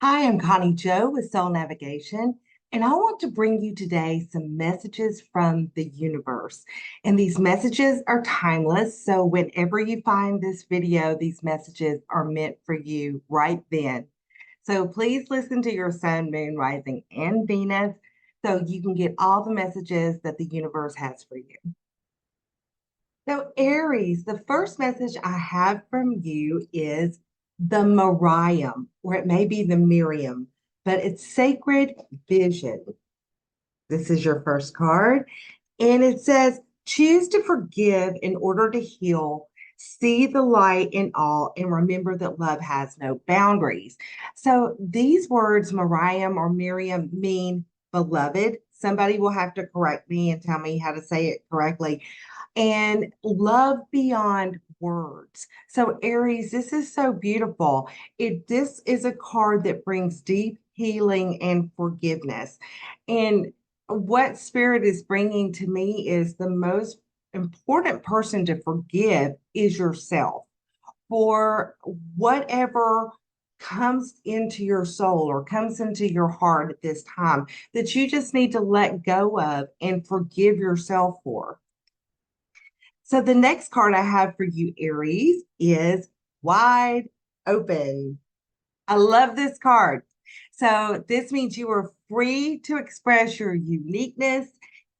Hi, I'm Connie Jo with Soul Navigation, and I want to bring you today some messages from the universe. And these messages are timeless, so whenever you find this video, these messages are meant for you right then. So please listen to your sun, moon, rising, and Venus so you can get all the messages that the universe has for you. So, Aries, the first message I have from you is the Miriam, or it may be the Miriam, but it's sacred vision. This is your first card, and it says, choose to forgive in order to heal. See the light in all and remember that love has no boundaries. So, these words, Miriam or Miriam, mean beloved. Somebody will have to correct me and tell me how to say it correctly and love beyond words. So Aries, this is so beautiful. This is a card that brings deep healing and forgiveness. And what spirit is bringing to me is the most important person to forgive is yourself for whatever comes into your soul or comes into your heart at this time that you just need to let go of and forgive yourself for. So the next card I have for you, Aries, is wide open. I love this card. So this means you are free to express your uniqueness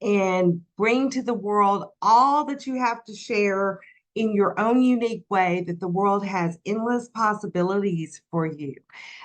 and bring to the world all that you have to share in your own unique way, that the world has endless possibilities for you.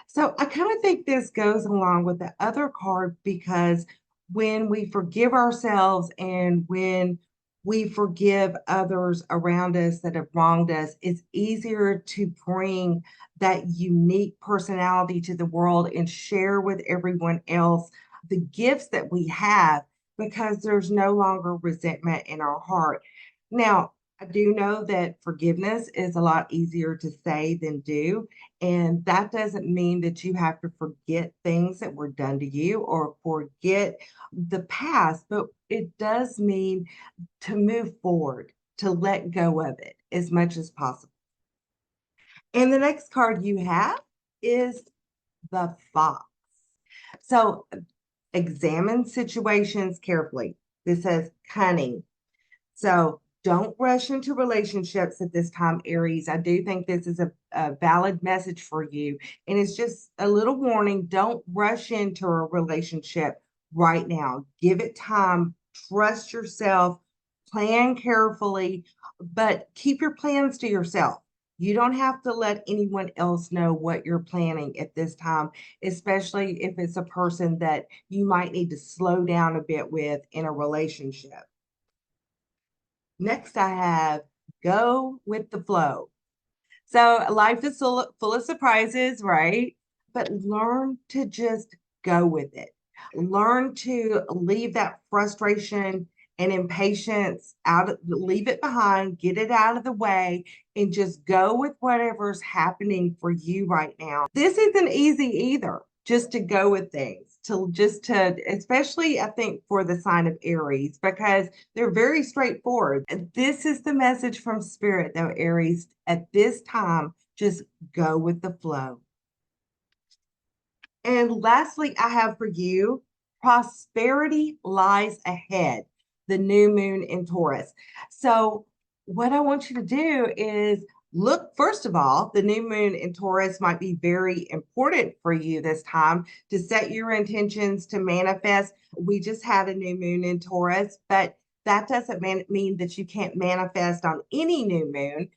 So I kind of think this goes along with the other card because when we forgive ourselves and when we forgive others around us that have wronged us, it's easier to bring that unique personality to the world and share with everyone else the gifts that we have because there's no longer resentment in our heart. Now, I do know that forgiveness is a lot easier to say than do. And that doesn't mean that you have to forget things that were done to you or forget the past, but it does mean to move forward, to let go of it as much as possible. And the next card you have is the Fox. So examine situations carefully. This says cunning. So don't rush into relationships at this time, Aries. I do think this is a valid message for you. And it's just a little warning. Don't rush into a relationship right now. Give it time. Trust yourself. Plan carefully, but keep your plans to yourself. You don't have to let anyone else know what you're planning at this time, especially if it's a person that you might need to slow down a bit with in a relationship. Next, I have go with the flow. So life is full of surprises, right? But learn to just go with it. Learn to leave that frustration and impatience out, leave it behind, get it out of the way, and just go with whatever's happening for you right now. This isn't easy either, just to go with things, especially I think for the sign of Aries, because they're very straightforward. And this is the message from Spirit, though, Aries. At this time, just go with the flow. And lastly, I have for you prosperity lies ahead, the new moon in Taurus. So, what I want you to do is look, first of all, the new moon in Taurus might be very important for you this time to set your intentions to manifest. We just had a new moon in Taurus, but that doesn't mean that you can't manifest on any new moon.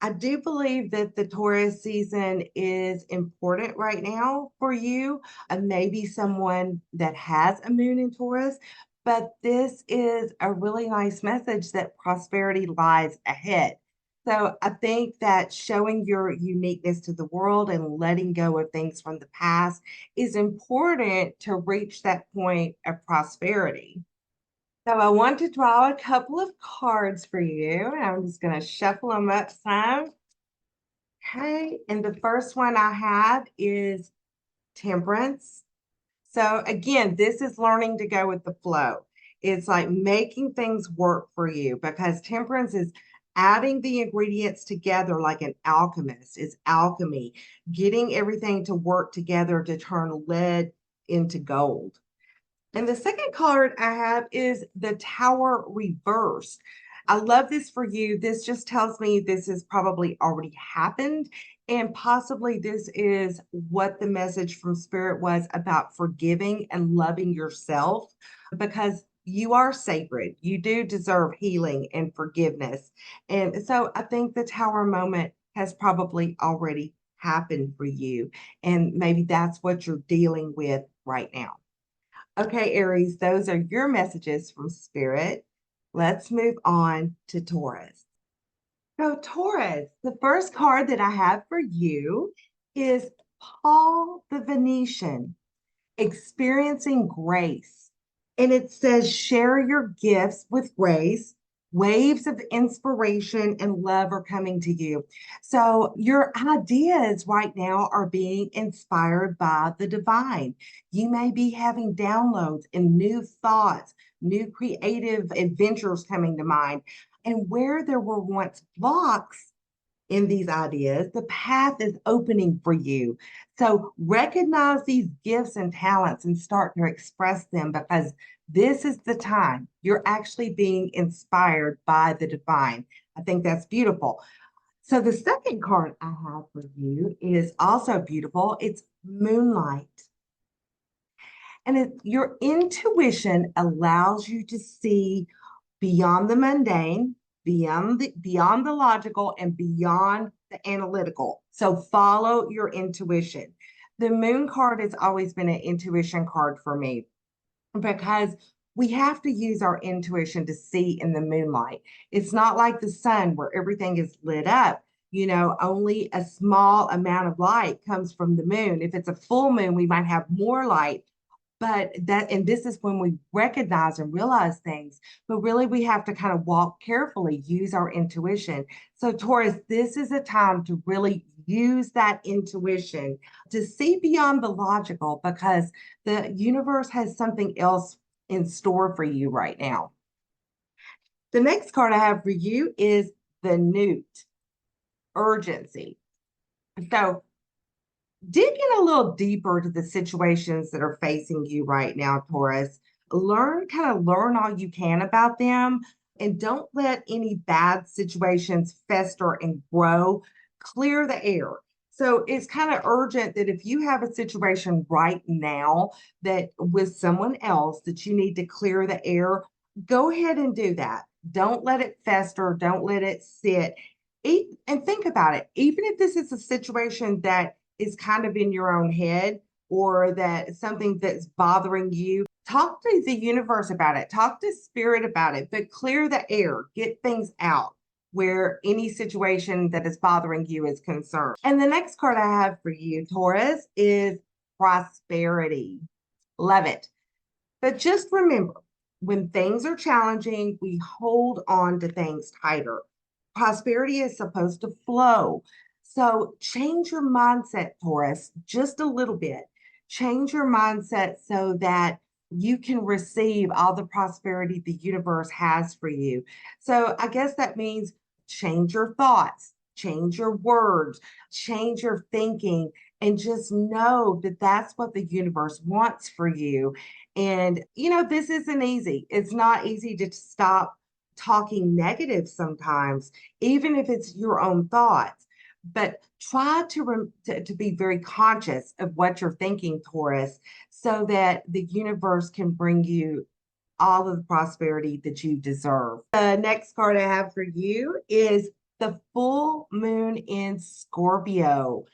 I do believe that the Taurus season is important right now for you, and maybe someone that has a moon in Taurus. But this is a really nice message that prosperity lies ahead. So I think that showing your uniqueness to the world and letting go of things from the past is important to reach that point of prosperity. So I want to draw a couple of cards for you. And I'm just going to shuffle them up some. Okay, and the first one I have is Temperance. So again, this is learning to go with the flow. It's like making things work for you because temperance is adding the ingredients together like an alchemist is alchemy, getting everything to work together to turn lead into gold. And the second card I have is the Tower reversed. I love this for you. This just tells me this has probably already happened. And possibly this is what the message from Spirit was about forgiving and loving yourself, because you are sacred. You do deserve healing and forgiveness. And so I think the Tower moment has probably already happened for you. And maybe that's what you're dealing with right now. Okay, Aries, those are your messages from Spirit. Let's move on to Taurus. So, Taurus, the first card that I have for you is Paul the Venetian, experiencing grace. And it says, share your gifts with grace. Waves of inspiration and love are coming to you. So, your ideas right now are being inspired by the divine. You may be having downloads and new thoughts, new creative adventures coming to mind. And where there were once blocks in these ideas, the path is opening for you. So recognize these gifts and talents and start to express them, because this is the time you're actually being inspired by the divine. I think that's beautiful. So the second card I have for you is also beautiful. It's Moonlight. And your intuition allows you to see beyond the mundane, beyond the logical, and beyond the analytical. So follow your intuition. The moon card has always been an intuition card for me, because we have to use our intuition to see in the moonlight. It's not like the sun where everything is lit up. You know, only a small amount of light comes from the moon. If it's a full moon, we might have more light. And this is when we recognize and realize things, but really we have to kind of walk carefully, use our intuition. So Taurus, this is a time to really use that intuition to see beyond the logical, because the universe has something else in store for you right now. The next card I have for you is the Newt, urgency. So dig in a little deeper to the situations that are facing you right now, Taurus. Kind of learn all you can about them, and don't let any bad situations fester and grow. Clear the air. So it's kind of urgent that if you have a situation right now that with someone else that you need to clear the air, go ahead and do that. Don't let it fester. Don't let it sit. And think about it. Even if this is a situation that is kind of in your own head, or that something that's bothering you, talk to the universe about it, talk to Spirit about it, but clear the air, get things out where any situation that is bothering you is concerned. And the next card I have for you, Taurus, is prosperity. Love it. But just remember, when things are challenging, we hold on to things tighter. Prosperity is supposed to flow. So change your mindset, Taurus, just a little bit. Change your mindset so that you can receive all the prosperity the universe has for you. So I guess that means change your thoughts, change your words, change your thinking, and just know that that's what the universe wants for you. And, this isn't easy. It's not easy to stop talking negative sometimes, even if it's your own thoughts. But try to be very conscious of what you're thinking, Taurus, so that the universe can bring you all of the prosperity that you deserve. The next card I have for you is the full moon in Scorpio.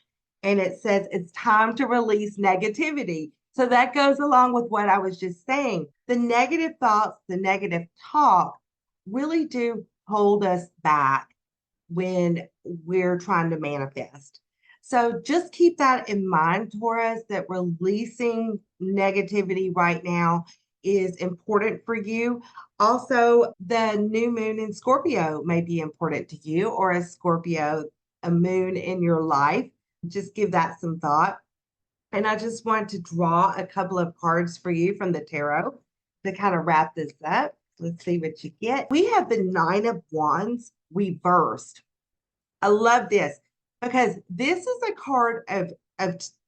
And it says it's time to release negativity. So that goes along with what I was just saying. The negative thoughts, the negative talk really do hold us back when we're trying to manifest. So just keep that in mind, Taurus, that releasing negativity right now is important for you. Also, the new moon in Scorpio may be important to you, or a Scorpio, a moon in your life. Just give that some thought. And I just want to draw a couple of cards for you from the tarot to kind of wrap this up. Let's see what you get. We have the Nine of Wands reversed. I love this because this is a card of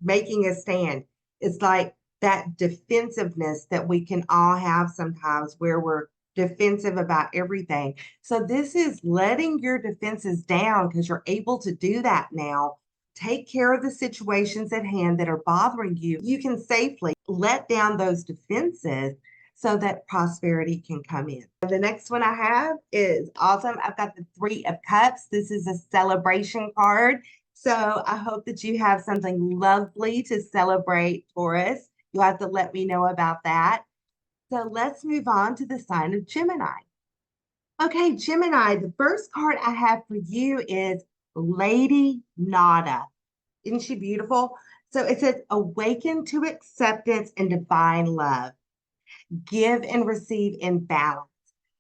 making a stand. It's like that defensiveness that we can all have sometimes where we're defensive about everything. So this is letting your defenses down because you're able to do that now. Take care of the situations at hand that are bothering you. You can safely let down those defenses so that prosperity can come in. The next one I have is awesome. I've got the Three of Cups. This is a celebration card. So I hope that you have something lovely to celebrate, Taurus. You'll have to let me know about that. So let's move on to the sign of Gemini. Okay, Gemini, the first card I have for you is Lady Nada. Isn't she beautiful? So it says, awaken to acceptance and divine love. Give and receive in balance.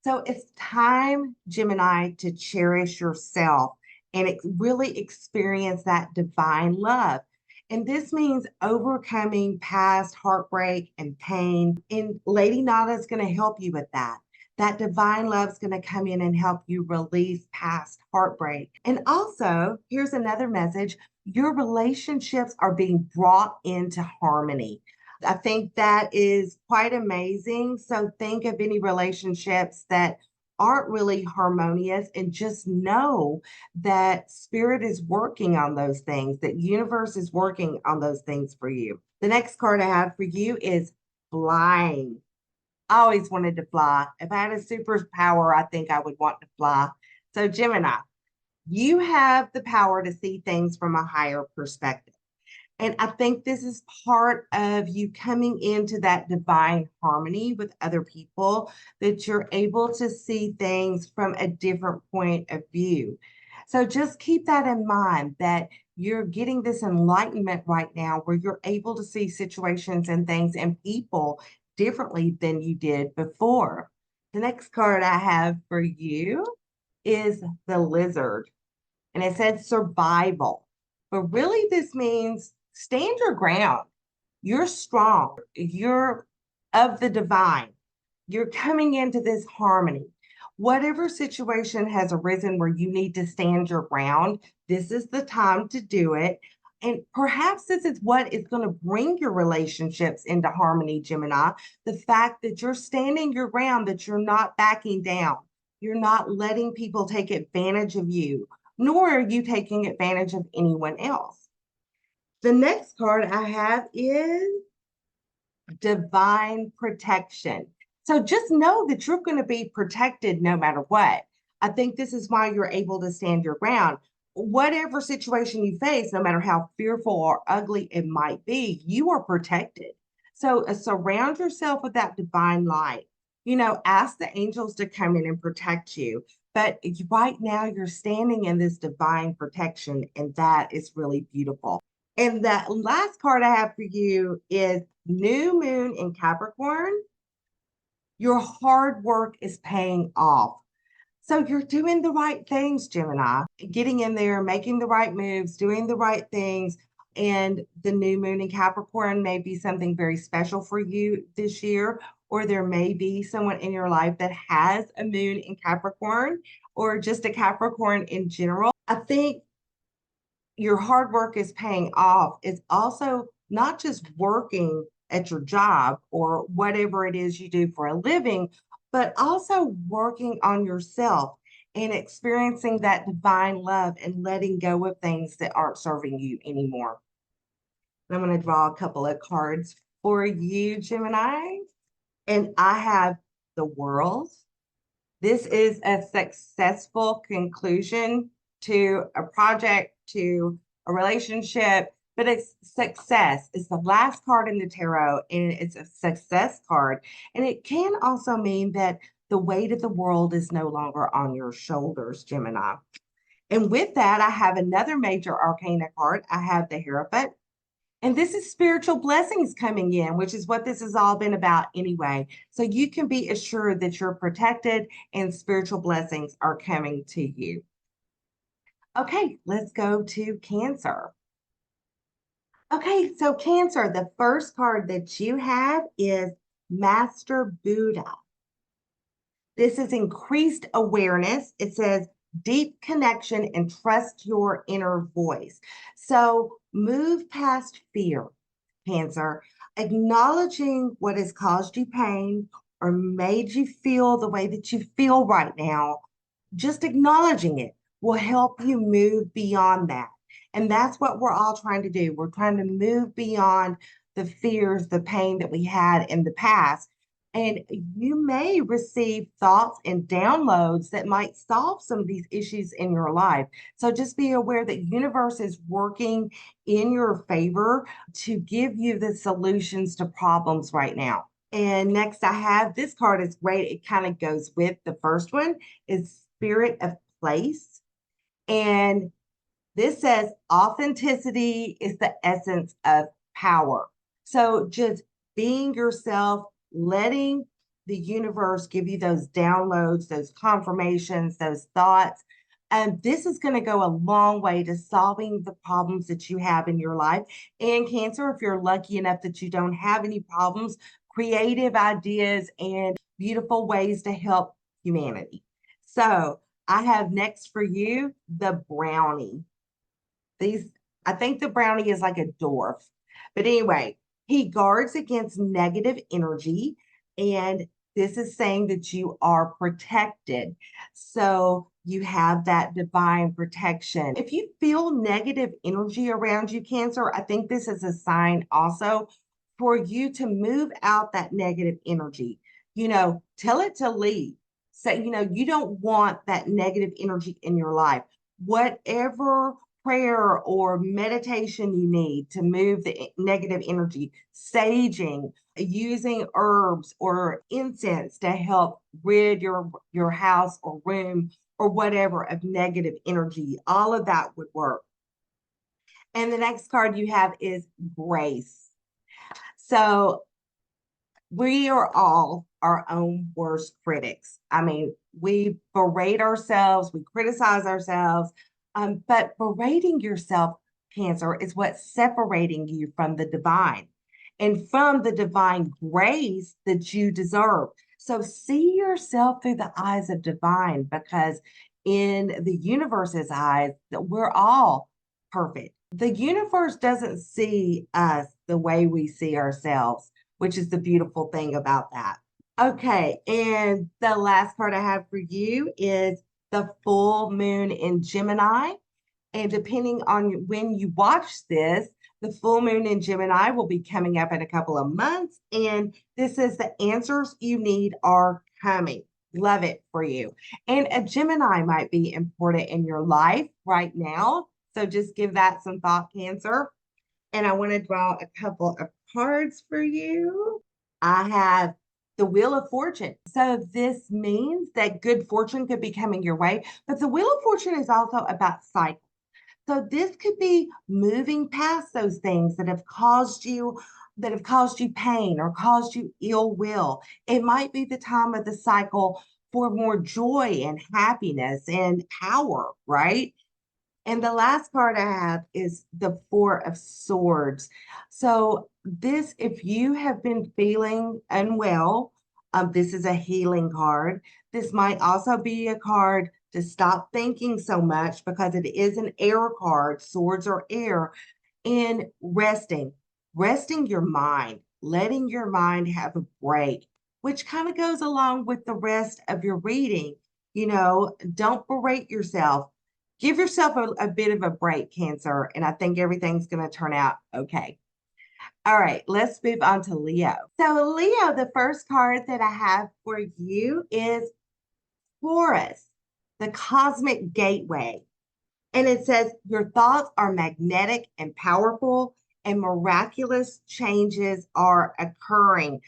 So it's time, Gemini, to cherish yourself and really experience that divine love. And this means overcoming past heartbreak and pain. And Lady Nada is going to help you with that. That divine love is going to come in and help you release past heartbreak. And also, here's another message. Your relationships are being brought into harmony. I think that is quite amazing. So think of any relationships that aren't really harmonious and just know that spirit is working on those things, that universe is working on those things for you. The next card I have for you is flying. I always wanted to fly. If I had a superpower, I think I would want to fly. So Gemini, you have the power to see things from a higher perspective. And I think this is part of you coming into that divine harmony with other people, that you're able to see things from a different point of view. So just keep that in mind, that you're getting this enlightenment right now where you're able to see situations and things and people differently than you did before. The next card I have for you is the Lizard, and it said survival. But really, this means stand your ground. You're strong. You're of the divine. You're coming into this harmony. Whatever situation has arisen where you need to stand your ground, this is the time to do it. And perhaps this is what is going to bring your relationships into harmony, Gemini. The fact that you're standing your ground, that you're not backing down. You're not letting people take advantage of you, nor are you taking advantage of anyone else. The next card I have is divine protection. So just know that you're going to be protected no matter what. I think this is why you're able to stand your ground. Whatever situation you face, no matter how fearful or ugly it might be, you are protected. So surround yourself with that divine light. You know, ask the angels to come in and protect you. But right now, you're standing in this divine protection, and that is really beautiful. And the last card I have for you is New Moon in Capricorn. Your hard work is paying off. So you're doing the right things, Gemini, getting in there, making the right moves, doing the right things. And the new moon in Capricorn may be something very special for you this year, or there may be someone in your life that has a moon in Capricorn, or just a Capricorn in general. I think your hard work is paying off. It's also not just working at your job or whatever it is you do for a living, but also working on yourself and experiencing that divine love and letting go of things that aren't serving you anymore. I'm going to draw a couple of cards for you, Gemini. And I have the World. This is a successful conclusion to a project, to a relationship, but it's success. It's the last card in the tarot, and it's a success card. And it can also mean that the weight of the world is no longer on your shoulders, Gemini. And with that, I have another major arcana card. I have the Hierophant. And this is spiritual blessings coming in, which is what this has all been about anyway. So you can be assured that you're protected and spiritual blessings are coming to you. Okay, let's go to Cancer. Okay, so Cancer, the first card that you have is Master Buddha. This is increased awareness. It says deep connection, and trust your inner voice. So move past fear, Cancer, acknowledging what has caused you pain or made you feel the way that you feel right now, just acknowledging it will help you move beyond that. And that's what we're all trying to do. We're trying to move beyond the fears, the pain that we had in the past. And you may receive thoughts and downloads that might solve some of these issues in your life. So just be aware that universe is working in your favor to give you the solutions to problems right now. And next I have this card is great. It kind of goes with the first one is Spirit of Place. And this says authenticity is the essence of power. So just being yourself, letting the universe give you those downloads, those confirmations, those thoughts. And this is going to go a long way to solving the problems that you have in your life. And Cancer, if you're lucky enough that you don't have any problems, creative ideas and beautiful ways to help humanity. So I have next for you the brownie. I think the brownie is like a dwarf. But anyway, he guards against negative energy. And this is saying that you are protected. So you have that divine protection. If you feel negative energy around you, Cancer, I think this is a sign also for you to move out that negative energy. Tell it to leave. Say, you don't want that negative energy in your life. Whatever prayer or meditation you need to move the negative energy, saging, using herbs or incense to help rid your house or room or whatever of negative energy, all of that would work. And the next card you have is Grace. So we are all our own worst critics. I mean, we berate ourselves, we criticize ourselves, but berating yourself, Cancer, is what's separating you from the divine and from the divine grace that you deserve. So see yourself through the eyes of divine, because in the universe's eyes, we're all perfect. The universe doesn't see us the way we see ourselves, which is the beautiful thing about that. Okay, and the last card I have for you is the full moon in Gemini. And depending on when you watch this, the full moon in Gemini will be coming up in a couple of months. And this is the answers you need are coming. Love it for you. And a Gemini might be important in your life right now. So just give that some thought, Cancer. And I want to draw a couple of cards for you. I have the Wheel of Fortune. So this means that good fortune could be coming your way, but the Wheel of Fortune is also about cycles. So this could be moving past those things that have caused you pain or caused you ill will. It might be the time of the cycle for more joy and happiness and power, right? And the last card I have is the Four of Swords. So this, if you have been feeling unwell, this is a healing card. This might also be a card to stop thinking so much, because it is an air card. Swords are air. And resting your mind, letting your mind have a break, which kind of goes along with the rest of your reading. Don't berate yourself. Give yourself a bit of a break, Cancer, and I think everything's going to turn out okay. All right, let's move on to Leo. So Leo, the first card that I have for you is Taurus, the cosmic gateway. And it says, your thoughts are magnetic and powerful, and miraculous changes are occurring.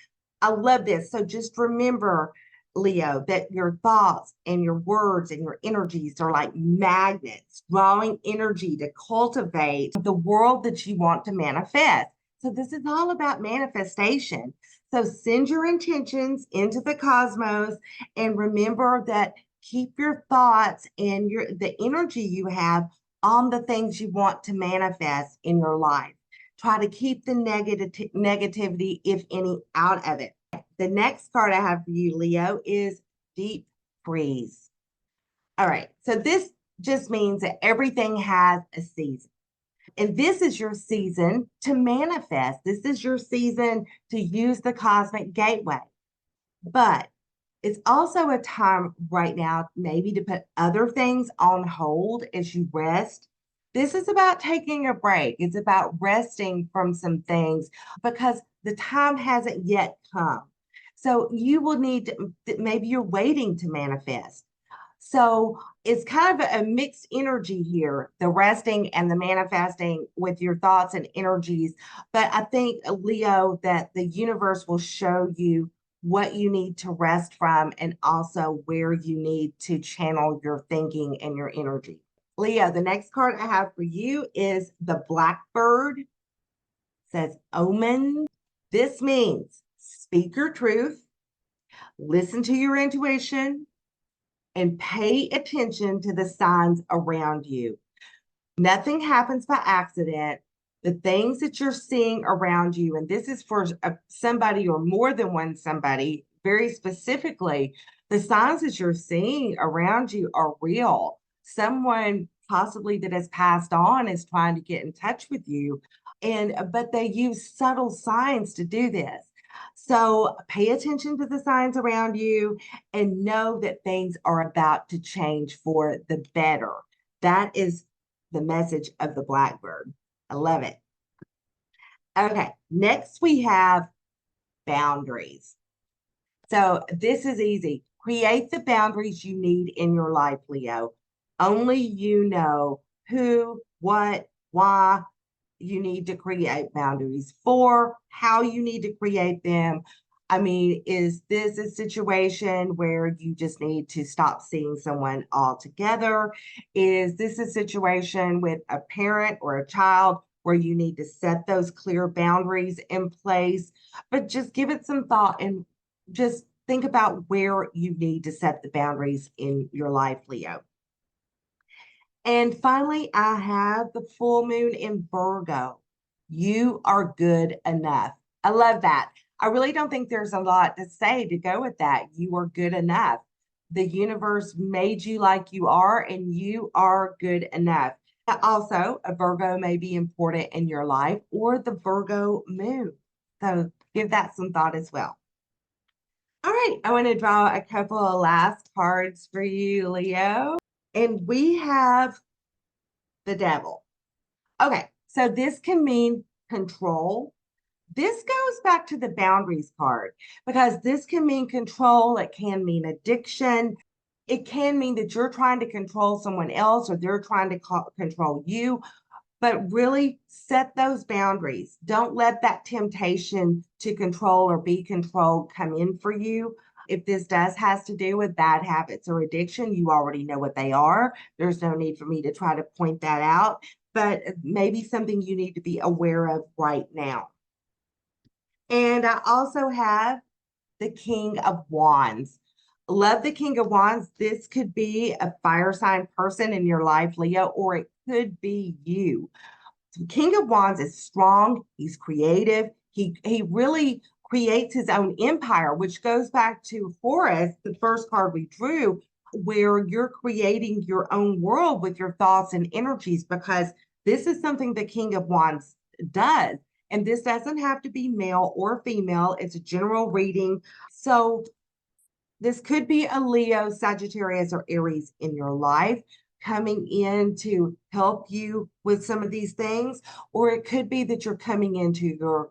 I love this. So just remember, Leo, that your thoughts and your words and your energies are like magnets, drawing energy to cultivate the world that you want to manifest. So this is all about manifestation. So send your intentions into the cosmos, and remember that keep your thoughts and the energy you have on the things you want to manifest in your life. Try to keep the negativity, if any, out of it. The next card I have for you, Leo, is Deep Freeze. All right. So this just means that everything has a season. And this is your season to manifest. This is your season to use the cosmic gateway. But it's also a time right now, maybe to put other things on hold as you rest. This is about taking a break. It's about resting from some things because the time hasn't yet come. So you will need to, maybe you're waiting to manifest. So it's kind of a mixed energy here, the resting and the manifesting with your thoughts and energies. But I think, Leo, that the universe will show you what you need to rest from and also where you need to channel your thinking and your energy. Leo, the next card I have for you is the Blackbird. It says omen. This means speak your truth, listen to your intuition, and pay attention to the signs around you. Nothing happens by accident. The things that you're seeing around you, and this is for somebody or more than one somebody, very specifically, the signs that you're seeing around you are real. Someone possibly that has passed on is trying to get in touch with you, but they use subtle signs to do this. So pay attention to the signs around you and know that things are about to change for the better. That is the message of the Blackbird. I love it. Okay, next we have boundaries. So this is easy. Create the boundaries you need in your life, Leo. Only you know who, what, why you need to create boundaries for, how you need to create them. I mean, is this a situation where you just need to stop seeing someone altogether? Is this a situation with a parent or a child where you need to set those clear boundaries in place? But just give it some thought and just think about where you need to set the boundaries in your life, Leo. And finally, I have the full moon in Virgo. You are good enough. I love that. I really don't think there's a lot to say to go with that. You are good enough. The universe made you like you are, and you are good enough. Also, a Virgo may be important in your life or the Virgo moon. So give that some thought as well. All right, I want to draw a couple of last cards for you, Leo. And we have the devil. Okay, so this can mean control. This goes back to the boundaries card because this can mean control. It can mean addiction. It can mean that you're trying to control someone else or they're trying to control you. But really set those boundaries. Don't let that temptation to control or be controlled come in for you. If this has to do with bad habits or addiction, you already know what they are. There's no need for me to try to point that out, but maybe something you need to be aware of right now. And I also have the King of Wands. Love the King of Wands. This could be a fire sign person in your life, Leo, or it could be you. So King of Wands is strong. He's creative. He really creates his own empire, which goes back to Horus, the first card we drew, where you're creating your own world with your thoughts and energies, because this is something the King of Wands does. And this doesn't have to be male or female. It's a general reading. So this could be a Leo, Sagittarius, or Aries in your life coming in to help you with some of these things, or it could be that you're coming into your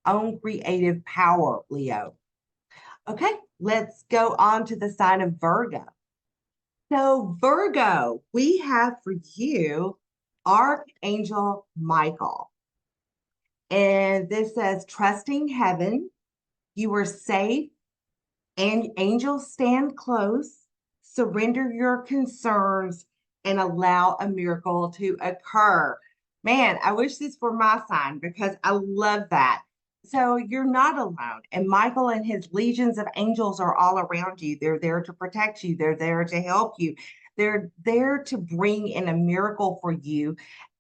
own creative power, Leo. Okay, let's go on to the sign of Virgo. So, Virgo, we have for you Archangel Michael. And this says, trusting heaven, you are safe, and angels stand close, surrender your concerns, and allow a miracle to occur. Man, I wish this were my sign because I love that. So you're not alone. And Michael and his legions of angels are all around you. They're there to protect you, they're there to help you, they're there to bring in a miracle for you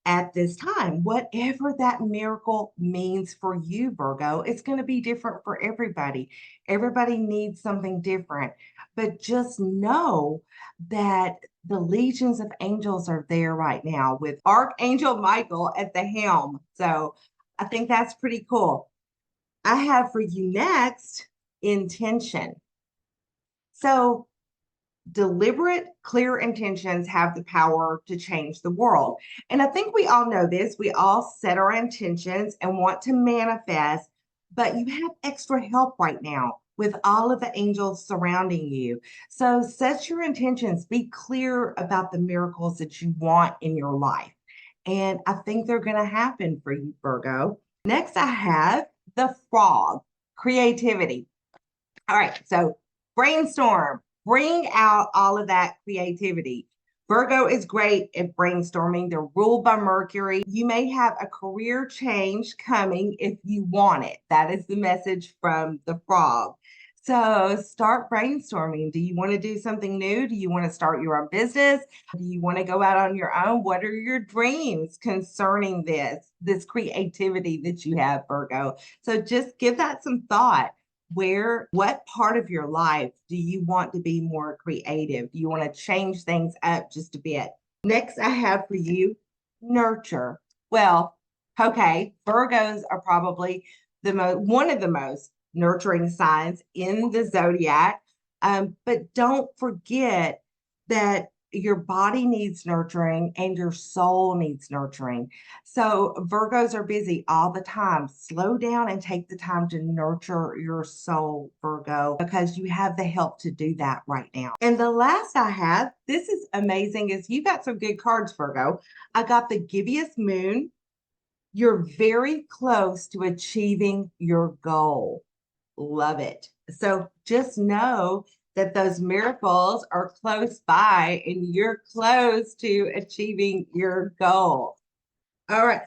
at this time. Whatever that miracle means for you, Virgo, it's going to be different for everybody. Everybody needs something different. But just know that the legions of angels are there right now with Archangel Michael at the helm. So I think that's pretty cool. I have for you next intention. So deliberate, clear intentions have the power to change the world. And I think we all know this. We all set our intentions and want to manifest, but you have extra help right now with all of the angels surrounding you. So set your intentions, be clear about the miracles that you want in your life. And I think they're going to happen for you, Virgo. Next, I have the frog, creativity. All right, so brainstorm, bring out all of that creativity. Virgo is great at brainstorming. They're ruled by Mercury. You may have a career change coming if you want it. That is the message from the frog. So start brainstorming. Do you want to do something new? Do you want to start your own business? Do you want to go out on your own? What are your dreams concerning this creativity that you have, Virgo? So just give that some thought. What part of your life do you want to be more creative? Do you want to change things up just a bit? Next, I have for you nurture. Well, okay, Virgos are probably one of the most nurturing signs in the zodiac. But don't forget that your body needs nurturing and your soul needs nurturing. So Virgos are busy all the time. Slow down and take the time to nurture your soul, Virgo, because you have the help to do that right now. And the last I have, this is amazing, is you got some good cards, Virgo. I got the Gibeus Moon. You're very close to achieving your goal. Love it. So just know that those miracles are close by and you're close to achieving your goal. All right.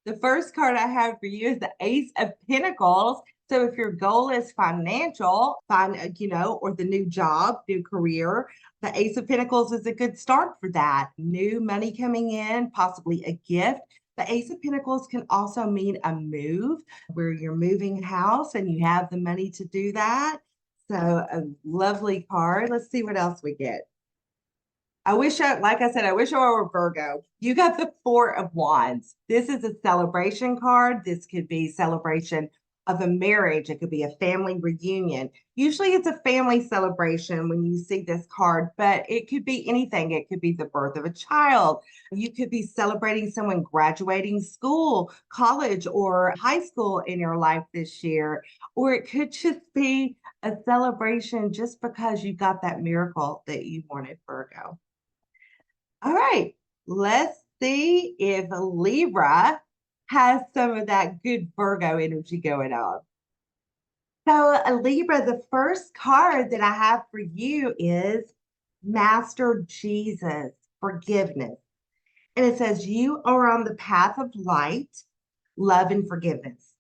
The first card I have for you is the Ace of Pentacles. So if your goal is financial, or the new job, new career, the Ace of Pentacles is a good start for that. New money coming in, possibly a gift. The Ace of Pentacles can also mean a move where you're moving house and you have the money to do that. So a lovely card. Let's see what else we get. Like I said, I wish I were Virgo. You got the Four of Wands. This is a celebration card. This could be celebration of a marriage. It could be a family reunion. Usually it's a family celebration when you see this card, but it could be anything. It could be the birth of a child. You could be celebrating someone graduating school, college, or high school in your life this year. Or it could just be a celebration just because you got that miracle that you wanted, Virgo. All right, let's see if Libra has some of that good Virgo energy going on. So, Libra, the first card that I have for you is Master Jesus, forgiveness. And it says, you are on the path of light, love, and forgiveness.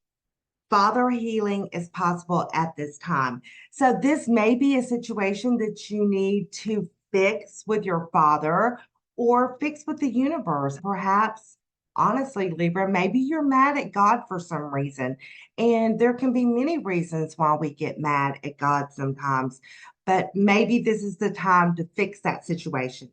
Father healing is possible at this time. So, this may be a situation that you need to fix with your father or fix with the universe. Perhaps, honestly, Libra, maybe you're mad at God for some reason. And there can be many reasons why we get mad at God sometimes. But maybe this is the time to fix that situation.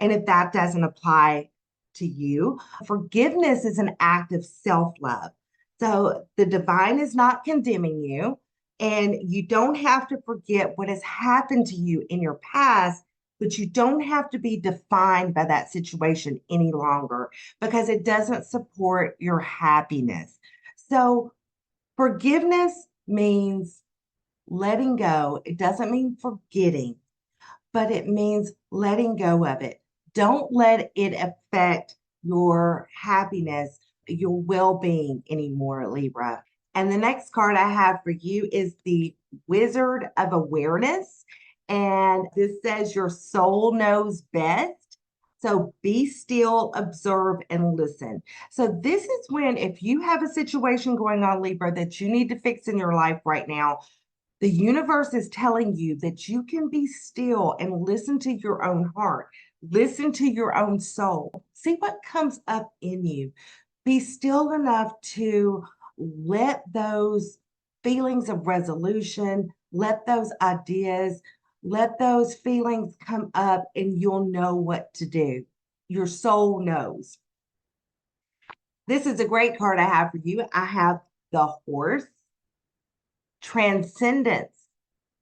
And if that doesn't apply to you, forgiveness is an act of self-love. So the divine is not condemning you, and you don't have to forget what has happened to you in your past, but you don't have to be defined by that situation any longer because it doesn't support your happiness. So forgiveness means letting go. It doesn't mean forgetting, but it means letting go of it. Don't let it affect your happiness, your well-being anymore, Libra. And the next card I have for you is the Wizard of Awareness. And this says your soul knows best. So be still, observe, and listen. So this is when, if you have a situation going on, Libra, that you need to fix in your life right now, the universe is telling you that you can be still and listen to your own heart, listen to your own soul, see what comes up in you. Be still enough to let those feelings of resolution, let those ideas Let those feelings come up and you'll know what to do. Your soul knows. This is a great card I have for you. I have the Horse, Transcendence.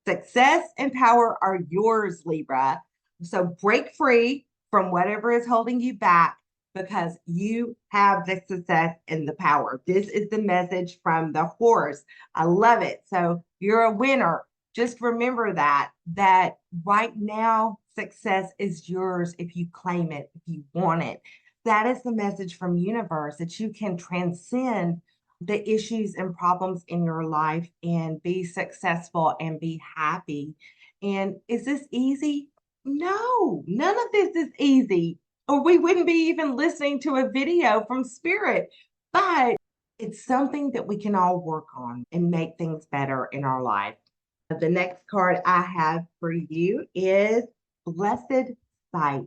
Success and power are yours, Libra. So break free from whatever is holding you back because you have the success and the power. This is the message from the Horse. I love it. So you're a winner. Just remember that right now, success is yours if you claim it, if you want it. That is the message from universe, that you can transcend the issues and problems in your life and be successful and be happy. And is this easy? No, none of this is easy, or we wouldn't be even listening to a video from Spirit. But it's something that we can all work on and make things better in our life. The next card I have for you is Blessed Sight.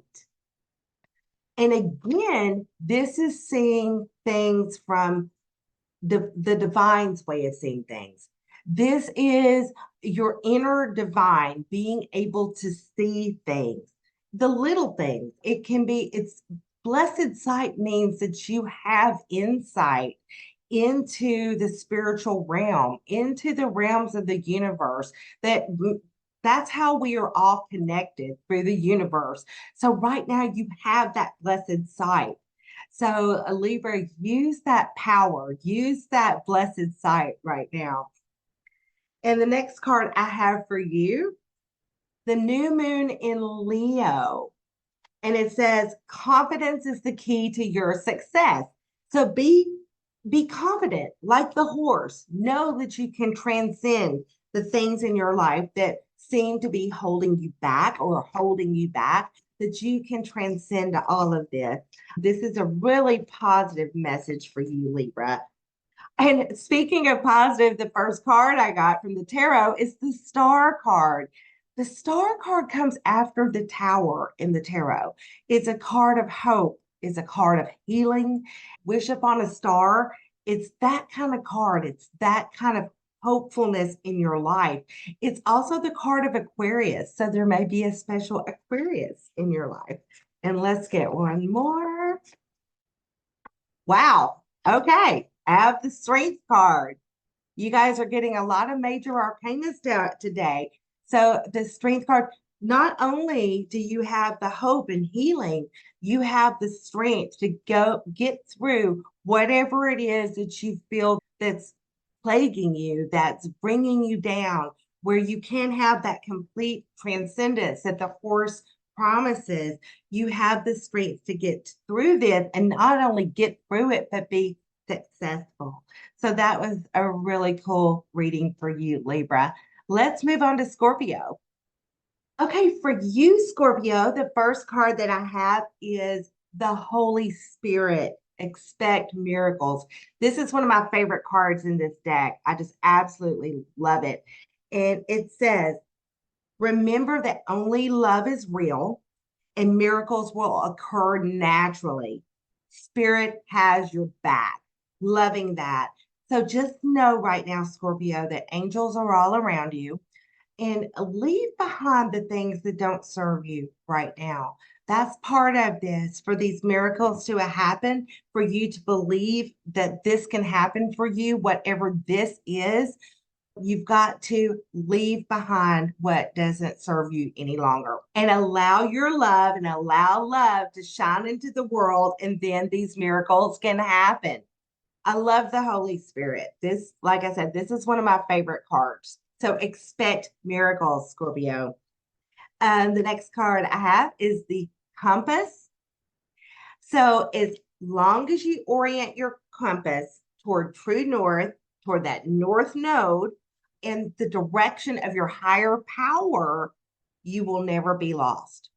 And again, this is seeing things from the divine's way of seeing things. This is your inner divine being able to see things, the little things. It's blessed sight means that you have insight into the spiritual realm, into the realms of the universe. That's how we are all connected through the universe. So right now you have that blessed sight. So, Libra, use that power, use that blessed sight right now. And the next card I have for you, the new moon in Leo. And it says, confidence is the key to your success. So be confident, like the horse. Know that you can transcend the things in your life that seem to be holding you back or holding you back, that you can transcend all of this. This is a really positive message for you, Libra. And speaking of positive, the first card I got from the tarot is the Star card. The Star card comes after the Tower in the tarot. It's a card of hope, it's a card of healing. Wish upon a star. It's that kind of card. It's that kind of hopefulness in your life. It's also the card of Aquarius. So there may be a special Aquarius in your life. And let's get one more. Wow. Okay. I have the Strength card. You guys are getting a lot of major arcanas today. So the Strength card, not only do you have the hope and healing, you have the strength to go get through whatever it is that you feel that's plaguing you, that's bringing you down, where you can have that complete transcendence that the Horse promises. You have the strength to get through this and not only get through it, but be successful. So that was a really cool reading for you, Libra. Let's move on to Scorpio. Okay, for you, Scorpio, the first card that I have is the Holy Spirit. Expect miracles. This is one of my favorite cards in this deck. I just absolutely love it. And it says, remember that only love is real and miracles will occur naturally. Spirit has your back. Loving that. So just know right now, Scorpio, that angels are all around you, and leave behind the things that don't serve you right now. That's part of this, for these miracles to happen, for you to believe that this can happen for you, whatever this is. You've got to leave behind what doesn't serve you any longer and allow your love and allow love to shine into the world. And then these miracles can happen. I love the Holy Spirit. This, like I said, this is one of my favorite cards. So expect miracles, Scorpio. The next card I have is the compass. So as long as you orient your compass toward true north, toward that north node, in the direction of your higher power, you will never be lost.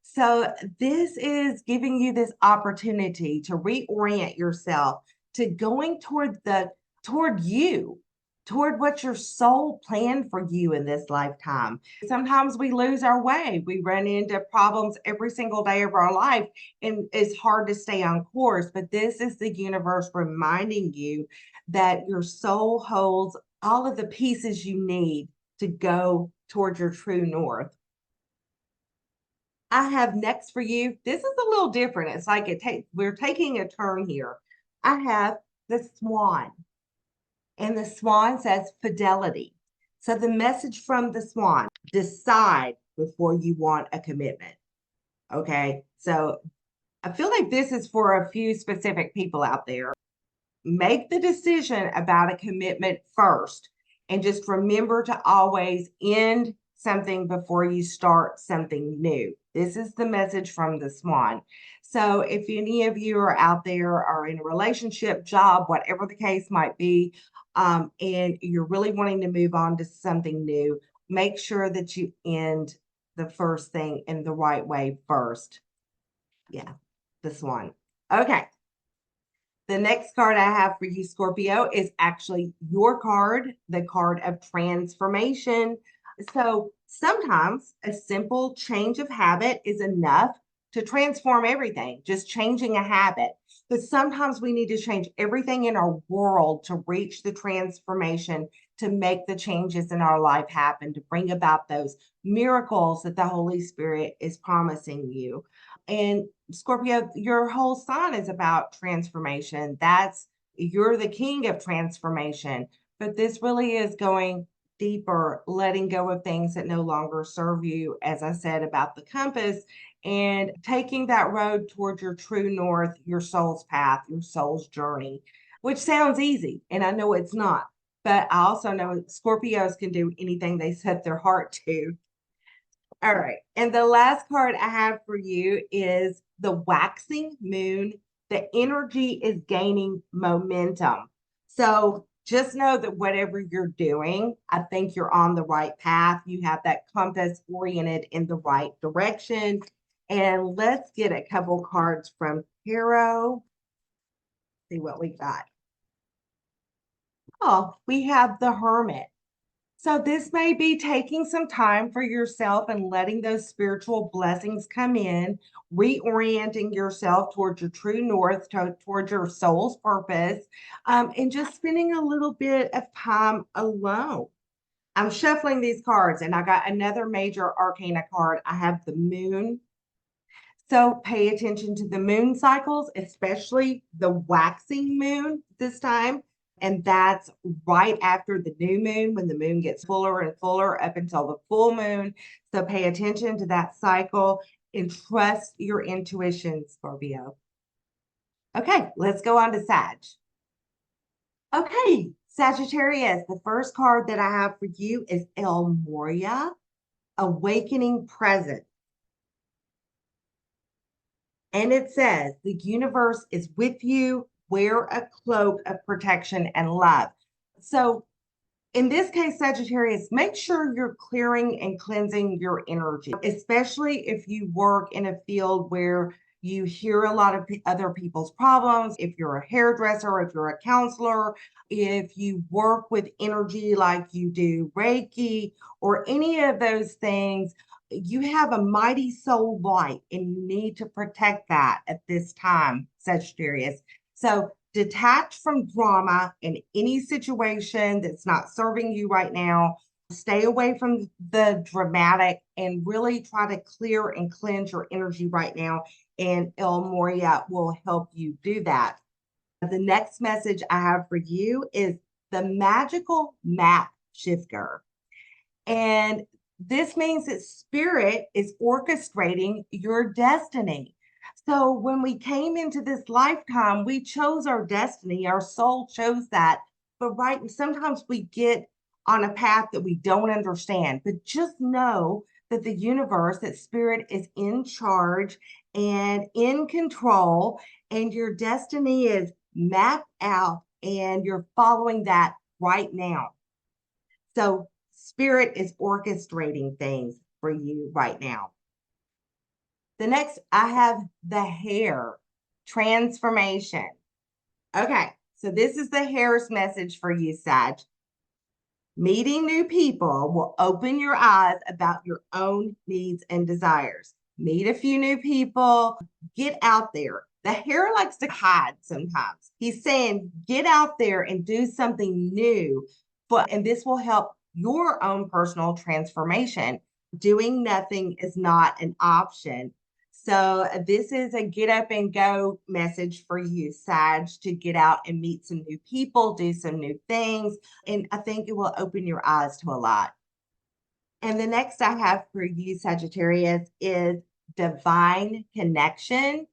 So this is giving you this opportunity to reorient yourself to going toward you, toward what your soul planned for you in this lifetime. Sometimes we lose our way. We run into problems every single day of our life, and it's hard to stay on course. But this is the universe reminding you that your soul holds all of the pieces you need to go towards your true north. I have next for you. This is a little different. It's like we're taking a turn here. I have the swan, and the swan says fidelity. So the message from the swan, decide before you want a commitment. Okay. So I feel like this is for a few specific people out there. Make the decision about a commitment first, and just remember to always end something before you start something new. This is the message from the swan. So if any of you are out there, are in a relationship, job, whatever the case might be, and you're really wanting to move on to something new, make sure that you end the first thing in the right way first. Yeah, the swan. Okay. The next card I have for you, Scorpio, is actually your card, the card of transformation. So sometimes a simple change of habit is enough to transform everything, just changing a habit. But sometimes we need to change everything in our world to reach the transformation, to make the changes in our life happen, to bring about those miracles that the Holy Spirit is promising you. And Scorpio, your whole sign is about transformation. You're the king of transformation. But this really is going deeper, letting go of things that no longer serve you, as I said about the compass, and taking that road towards your true north, your soul's path, your soul's journey, which sounds easy. And I know it's not. But I also know Scorpios can do anything they set their heart to. All right. And the last card I have for you is the waxing moon. The energy is gaining momentum. So just know that whatever you're doing, I think you're on the right path. You have that compass oriented in the right direction. And let's get a couple cards from tarot. See what we got. Oh, we have the Hermit. So this may be taking some time for yourself and letting those spiritual blessings come in, reorienting yourself towards your true north, towards your soul's purpose, and just spending a little bit of time alone. I'm shuffling these cards, and I got another major arcana card. I have the moon. So pay attention to the moon cycles, especially the waxing moon this time. And that's right after the new moon, when the moon gets fuller and fuller up until the full moon. So pay attention to that cycle and trust your intuition, Scorpio. Okay, let's go on to Sag. Okay, Sagittarius, the first card that I have for you is El Moria, Awakening Present. And it says, the universe is with you. Wear a cloak of protection and love. So in this case, Sagittarius, make sure you're clearing and cleansing your energy, especially if you work in a field where you hear a lot of other people's problems. If you're a hairdresser, if you're a counselor, if you work with energy like you do Reiki or any of those things, you have a mighty soul light and you need to protect that at this time, Sagittarius. So detach from drama in any situation that's not serving you right now. Stay away from the dramatic and really try to clear and cleanse your energy right now. And El Moria will help you do that. The next message I have for you is the magical map shifter. And this means that spirit is orchestrating your destiny. So when we came into this lifetime, we chose our destiny. Our soul chose that. But sometimes we get on a path that we don't understand. But just know that the universe, that spirit is in charge and in control, and your destiny is mapped out, and you're following that right now. So spirit is orchestrating things for you right now. The next, I have the hare, transformation. Okay, so this is the hare's message for you, Sag. Meeting new people will open your eyes about your own needs and desires. Meet a few new people, get out there. The hare likes to hide sometimes. He's saying, get out there and do something new, and this will help your own personal transformation. Doing nothing is not an option. So this is a get up and go message for you, Sag, to get out and meet some new people, do some new things. And I think it will open your eyes to a lot. And the next I have for you, Sagittarius, is divine connection.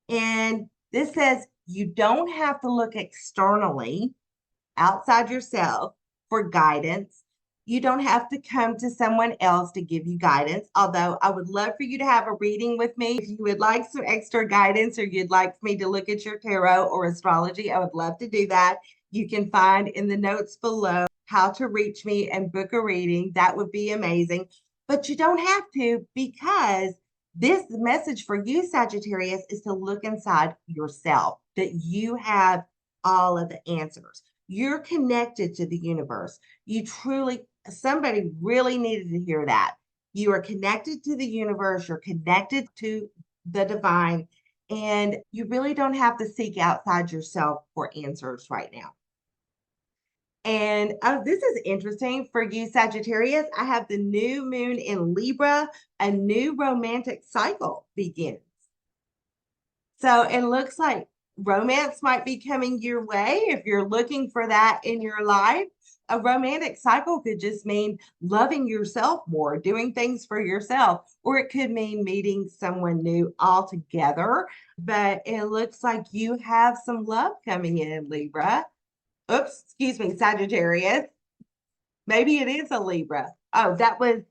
And this says you don't have to look externally outside yourself for guidance. You don't have to come to someone else to give you guidance. Although I would love for you to have a reading with me. If you would like some extra guidance or you'd like for me to look at your tarot or astrology, I would love to do that. You can find in the notes below how to reach me and book a reading. That would be amazing. But you don't have to, because this message for you, Sagittarius, is to look inside yourself, that you have all of the answers. You're connected to the universe. You truly, somebody really needed to hear that. You are connected to the universe. You're connected to the divine, and you really don't have to seek outside yourself for answers right now. And this is interesting for you, Sagittarius. I have the new moon in Libra. A new romantic cycle begins. So it looks like romance might be coming your way if you're looking for that in your life. A romantic cycle could just mean loving yourself more, doing things for yourself, or it could mean meeting someone new altogether. But it looks like you have some love coming in, Libra. Oops, excuse me, Sagittarius. Maybe it is a Libra. Oh, that was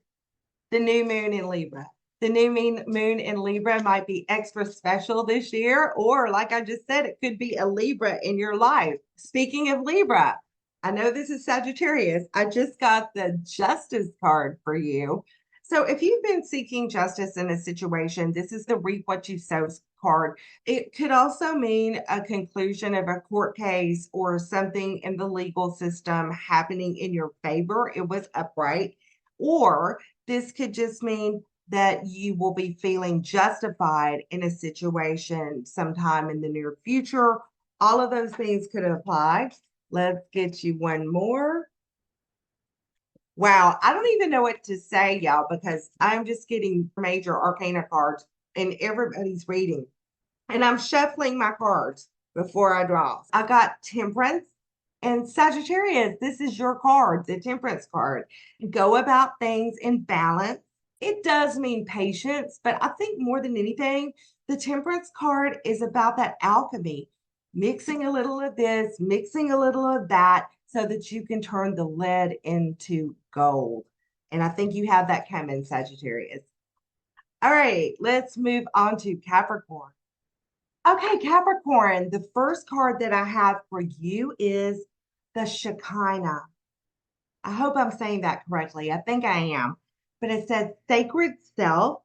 the new moon in Libra. The new moon in Libra might be extra special this year, or like I just said, it could be a Libra in your life. Speaking of Libra, I know this is Sagittarius. I just got the Justice card for you. So if you've been seeking justice in a situation, this is the reap what you sow card. It could also mean a conclusion of a court case or something in the legal system happening in your favor. It was upright. Or this could just mean that you will be feeling justified in a situation sometime in the near future. All of those things could apply. Let's get you one more. Wow, I don't even know what to say, y'all, because I'm just getting major arcana cards and everybody's reading. And I'm shuffling my cards before I draw. I got Temperance and Sagittarius. This is your card, the Temperance card. Go about things in balance. It does mean patience, but I think more than anything, the Temperance card is about that alchemy, mixing a little of this, mixing a little of that, so that you can turn the lead into gold. And I think you have that coming, Sagittarius. All right, let's move on to Capricorn. Okay, Capricorn, the first card that I have for you is the Shekinah. I hope I'm saying that correctly. I think I am. But it says, sacred self,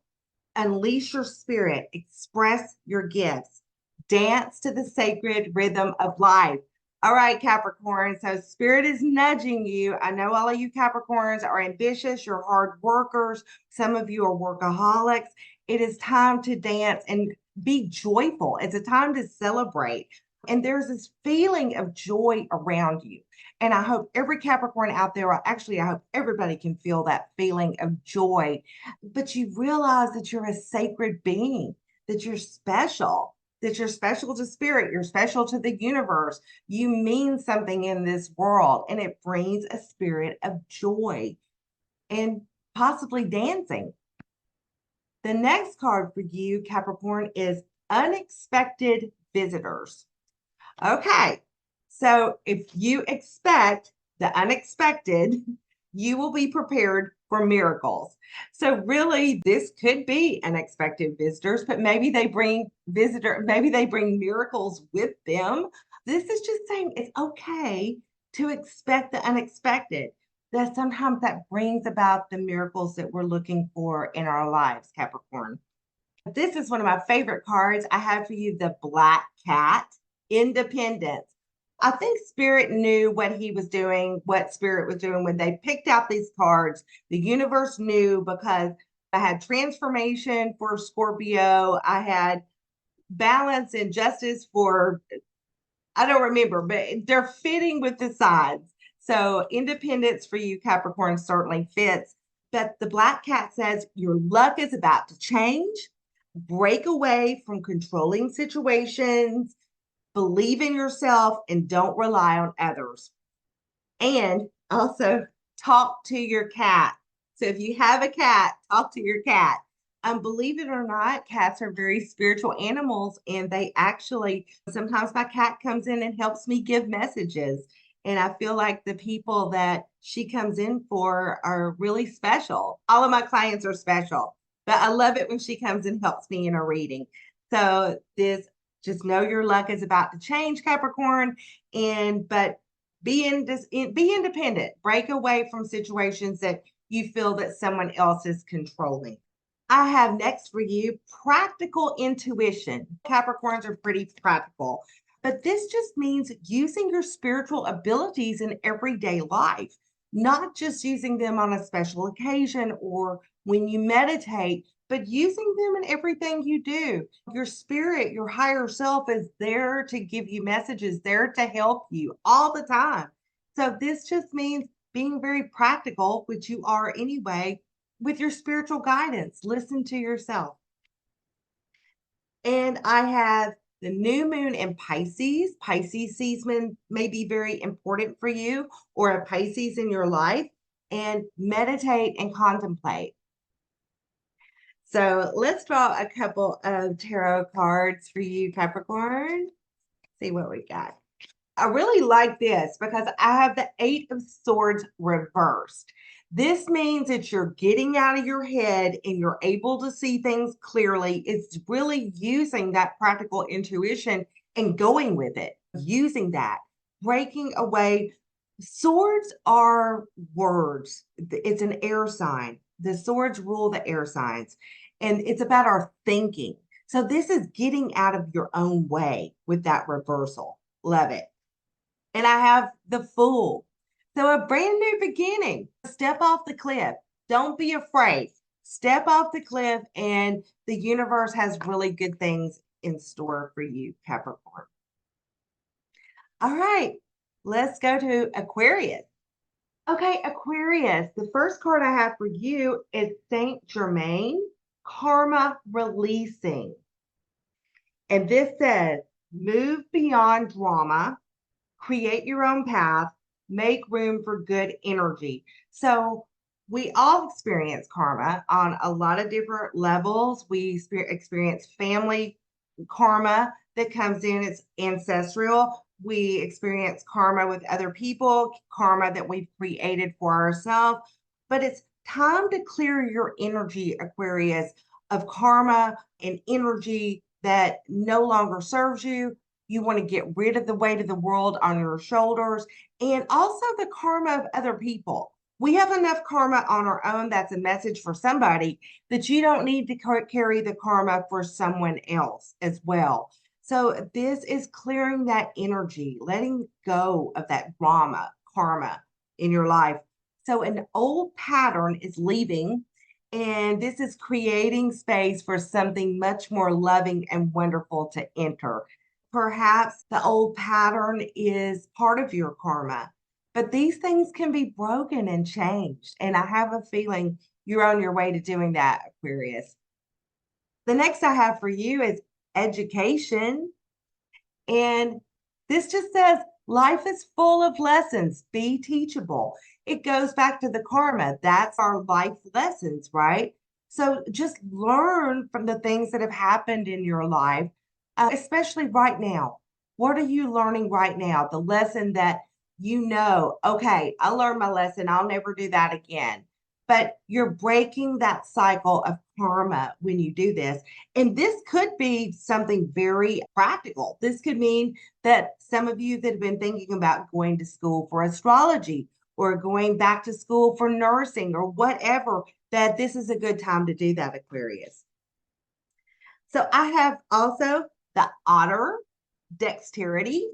unleash your spirit, express your gifts, dance to the sacred rhythm of life. All right, Capricorn. So spirit is nudging you. I know all of you Capricorns are ambitious. You're hard workers. Some of you are workaholics. It is time to dance and be joyful. It's a time to celebrate. And there's this feeling of joy around you. And I hope every Capricorn out there, or actually, I hope everybody can feel that feeling of joy. But you realize that you're a sacred being, that you're special, that you're special to spirit, you're special to the universe. You mean something in this world, and it brings a spirit of joy and possibly dancing. The next card for you, Capricorn, is unexpected visitors. Okay, so if you expect the unexpected, you will be prepared for miracles. So really, this could be unexpected visitors, but maybe they bring miracles with them. This is just saying it's okay to expect the unexpected. That sometimes that brings about the miracles that we're looking for in our lives, Capricorn. This is one of my favorite cards. I have for you the Black Cat, Independence. I think Spirit knew what he was doing, what Spirit was doing when they picked out these cards. The universe knew, because I had transformation for Scorpio. I had balance and justice for, I don't remember, but they're fitting with the signs. So independence for you, Capricorn, certainly fits. But the black cat says your luck is about to change. Break away from controlling situations. Believe in yourself and don't rely on others. And also talk to your cat. So if you have a cat, talk to your cat. Believe it or not, cats are very spiritual animals, and they actually, sometimes my cat comes in and helps me give messages. And I feel like the people that she comes in for are really special. All of my clients are special, but I love it when she comes and helps me in a reading. So this, just know your luck is about to change, Capricorn, but be independent. Break away from situations that you feel that someone else is controlling. I have next for you practical intuition. Capricorns are pretty practical, but this just means using your spiritual abilities in everyday life, not just using them on a special occasion or when you meditate, but using them in everything you do. Your spirit, your higher self is there to give you messages, there to help you all the time. So this just means being very practical, which you are anyway, with your spiritual guidance. Listen to yourself. And I have the new moon in Pisces. Pisces season may be very important for you, or a Pisces in your life, and meditate and contemplate. So let's draw a couple of tarot cards for you, Capricorn. See what we got. I really like this because I have the Eight of Swords reversed. This means that you're getting out of your head and you're able to see things clearly. It's really using that practical intuition and going with it, using that, breaking away. Swords are words. It's an air sign. The swords rule the air signs, and it's about our thinking. So this is getting out of your own way with that reversal. Love it. And I have the Fool. So a brand new beginning. Step off the cliff. Don't be afraid. Step off the cliff, and the universe has really good things in store for you, Capricorn. All right, let's go to Aquarius. Okay, Aquarius, the first card I have for you is Saint Germain, Karma Releasing. And this says, move beyond drama, create your own path, make room for good energy. So we all experience karma on a lot of different levels. We experience family karma that comes in, it's ancestral. We experience karma with other people, karma that we've created for ourselves. But it's time to clear your energy, Aquarius, of karma and energy that no longer serves you. You want to get rid of the weight of the world on your shoulders, and also the karma of other people. We have enough karma on our own. That's a message for somebody, that you don't need to carry the karma for someone else as well. So this is clearing that energy, letting go of that drama, karma in your life. So an old pattern is leaving, and this is creating space for something much more loving and wonderful to enter. Perhaps the old pattern is part of your karma, but these things can be broken and changed. And I have a feeling you're on your way to doing that, Aquarius. The next I have for you is education. And this just says life is full of lessons. Be teachable. It goes back to the karma. That's our life lessons, right? So just learn from the things that have happened in your life, especially right now. What are you learning right now? The lesson that okay, I learned my lesson. I'll never do that again. But you're breaking that cycle of karma when you do this. And this could be something very practical. This could mean that some of you that have been thinking about going to school for astrology or going back to school for nursing or whatever, that this is a good time to do that, Aquarius. So I have also the Otter, dexterity.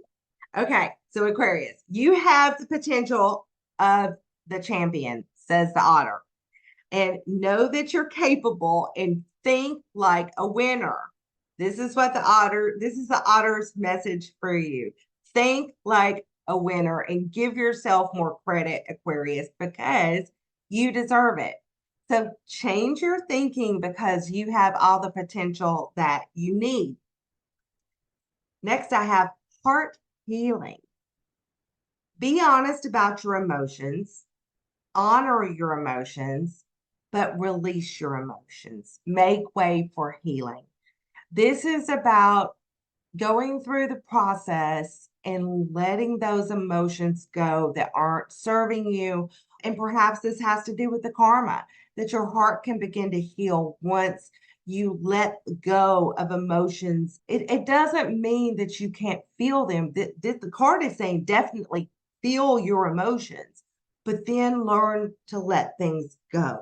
Okay, so Aquarius, you have the potential of the champion, says the Otter. And know that you're capable and think like a winner. This is the Otter's message for you. Think like a winner and give yourself more credit, Aquarius, because you deserve it. So change your thinking because you have all the potential that you need. Next, I have heart healing. Be honest about your emotions, honor your emotions, but release your emotions. Make way for healing. This is about going through the process and letting those emotions go that aren't serving you. And perhaps this has to do with the karma that your heart can begin to heal once you let go of emotions. It doesn't mean that you can't feel them. The card is saying definitely feel your emotions, but then learn to let things go.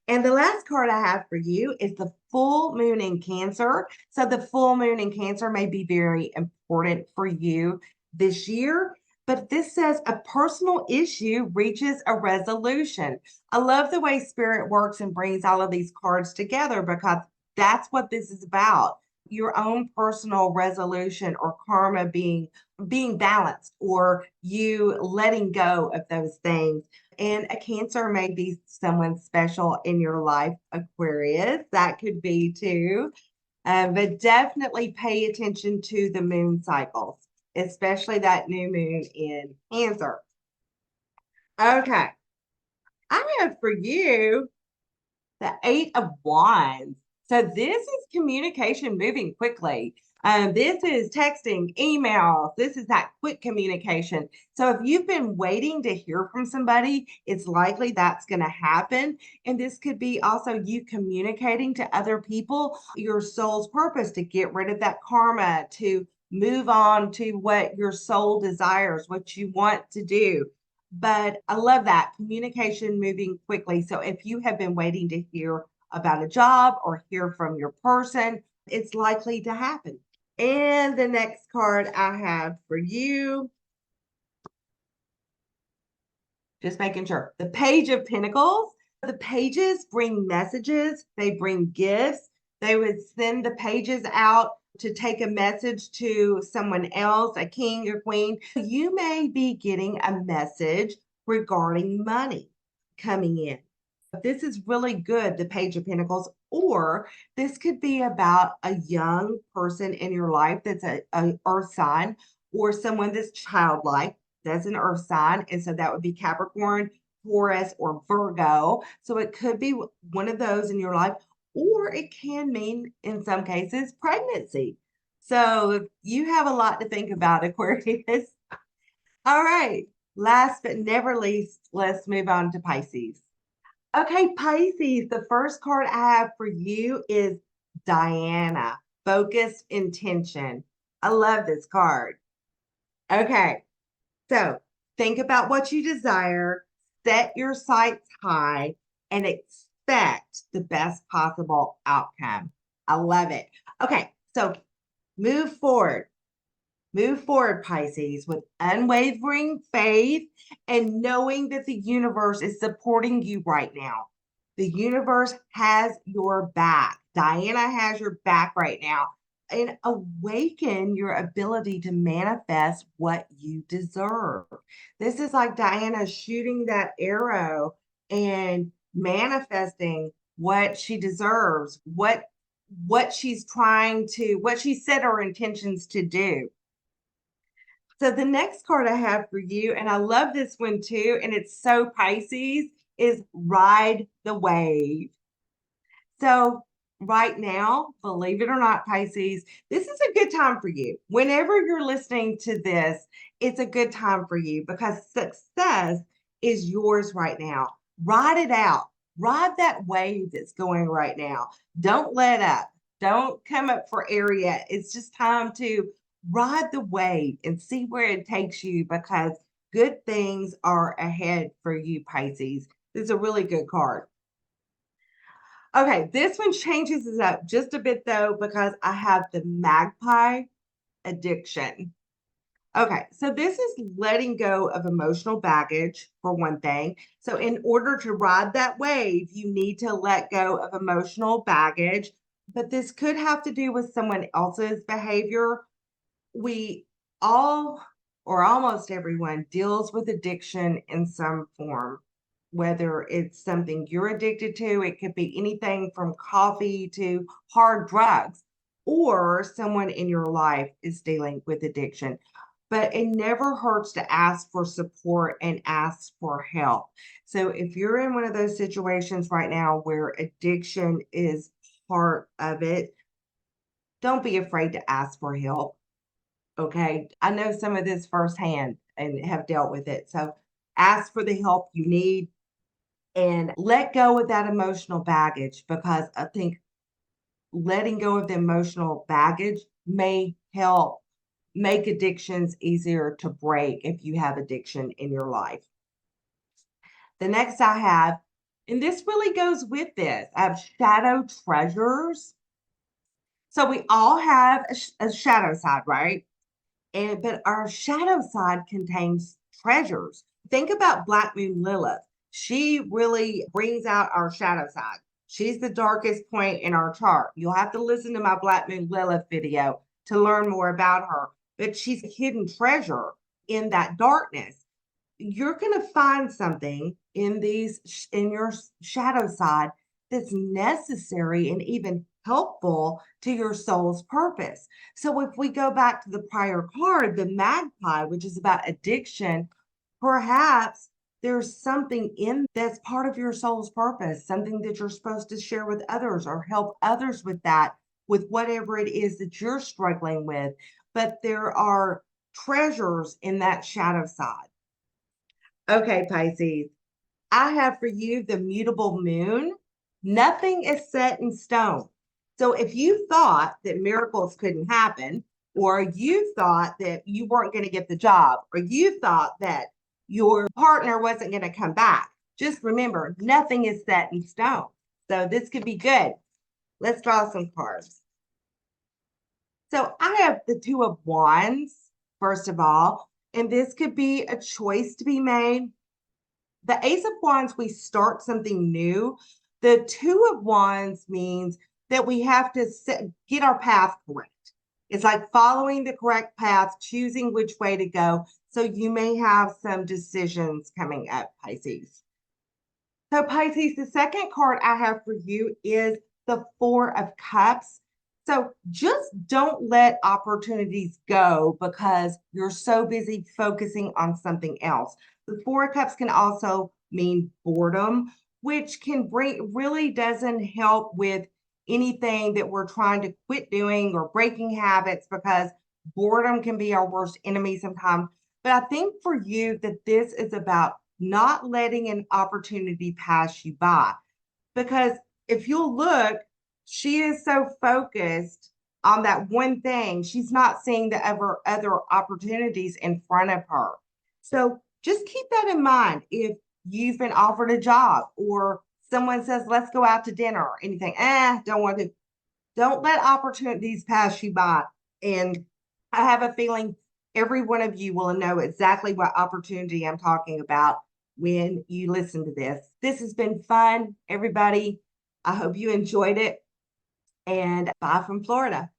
And the last card I have for you is the full moon in Cancer. So the full moon in Cancer may be very important for you this year, but this says a personal issue reaches a resolution. I love the way Spirit works and brings all of these cards together because that's what this is about. Your own personal resolution or karma being balanced, or you letting go of those things. And a Cancer may be someone special in your life, Aquarius. That could be too. But definitely pay attention to the moon cycles, especially that new moon in Cancer. Okay. I have for you the Eight of Wands. So this is communication moving quickly. This is texting, emails. This is that quick communication. So if you've been waiting to hear from somebody, it's likely that's going to happen. And this could be also you communicating to other people your soul's purpose to get rid of that karma, to move on to what your soul desires, what you want to do. But I love that communication moving quickly. So if you have been waiting to hear about a job or hear from your person, it's likely to happen. And the next card I have for you, just making sure, the Page of Pentacles. The pages bring messages, they bring gifts. They would send the pages out to take a message to someone else, a king or queen. You may be getting a message regarding money coming in. This is really good, the Page of Pentacles, or this could be about a young person in your life that's a earth sign, or someone that's childlike, that's an earth sign. And so that would be Capricorn, Taurus, or Virgo. So it could be one of those in your life, or it can mean, in some cases, pregnancy. So you have a lot to think about, Aquarius. All right. Last but never least, let's move on to Pisces. Okay, Pisces, the first card I have for you is Diana, Focused Intention. I love this card. Okay, so think about what you desire, set your sights high, and expect the best possible outcome. I love it. Okay, so move forward. Move forward, Pisces, with unwavering faith and knowing that the universe is supporting you right now. The universe has your back. Diana has your back right now. And awaken your ability to manifest what you deserve. This is like Diana shooting that arrow and manifesting what she deserves, what she's trying to, what she set her intentions to do. So the next card I have for you, and I love this one too, and it's so Pisces, is Ride the Wave. So right now, believe it or not, Pisces, this is a good time for you. Whenever you're listening to this, it's a good time for you because success is yours right now. Ride it out. Ride that wave that's going right now. Don't let up. Don't come up for air yet. It's just time to ride the wave and see where it takes you because good things are ahead for you, Pisces. This is a really good card. Okay, this one changes it up just a bit though, because I have the magpie addiction. Okay, so this is letting go of emotional baggage for one thing. So in order to ride that wave, you need to let go of emotional baggage, but this could have to do with someone else's behavior. We all or almost everyone, deals with addiction in some form, whether it's something you're addicted to, it could be anything from coffee to hard drugs, or someone in your life is dealing with addiction. But it never hurts to ask for support and ask for help. So if you're in one of those situations right now where addiction is part of it, don't be afraid to ask for help. Okay. I know some of this firsthand and have dealt with it. So ask for the help you need and let go of that emotional baggage, because I think letting go of the emotional baggage may help make addictions easier to break if you have addiction in your life. The next I have, and this really goes with this, I have shadow treasures. So we all have a shadow side, right? But our shadow side contains treasures. Think about Black Moon Lilith. She really brings out our shadow side. She's the darkest point in our chart. You'll have to listen to my Black Moon Lilith video to learn more about her. But she's a hidden treasure in that darkness. You're going to find something in your shadow side that's necessary and even helpful to your soul's purpose. So if we go back to the prior card, the magpie, which is about addiction, perhaps there's something in that's part of your soul's purpose, something that you're supposed to share with others or help others with that, with whatever it is that you're struggling with. But there are treasures in that shadow side. Okay, Pisces, I have for you the mutable moon. Nothing is set in stone. So if you thought that miracles couldn't happen, or you thought that you weren't going to get the job, or you thought that your partner wasn't going to come back, just remember, nothing is set in stone. So this could be good. Let's draw some cards. So I have the Two of Wands, first of all, and this could be a choice to be made. The Ace of Wands, we start something new. The Two of Wands means that we have to get our path correct. It's like following the correct path, choosing which way to go. So you may have some decisions coming up, Pisces. So Pisces, the second card I have for you is the Four of Cups. So just don't let opportunities go because you're so busy focusing on something else. The Four of Cups can also mean boredom, which really doesn't help with anything that we're trying to quit doing or breaking habits, because boredom can be our worst enemy sometimes. But I think for you that this is about not letting an opportunity pass you by, because if you'll look, she is so focused on that one thing, she's not seeing the other opportunities in front of her. So just keep that in mind. If you've been offered a job or someone says, let's go out to dinner or anything, don't want to, don't let opportunities pass you by. And I have a feeling every one of you will know exactly what opportunity I'm talking about when you listen to this. This has been fun, everybody. I hope you enjoyed it. And bye from Florida.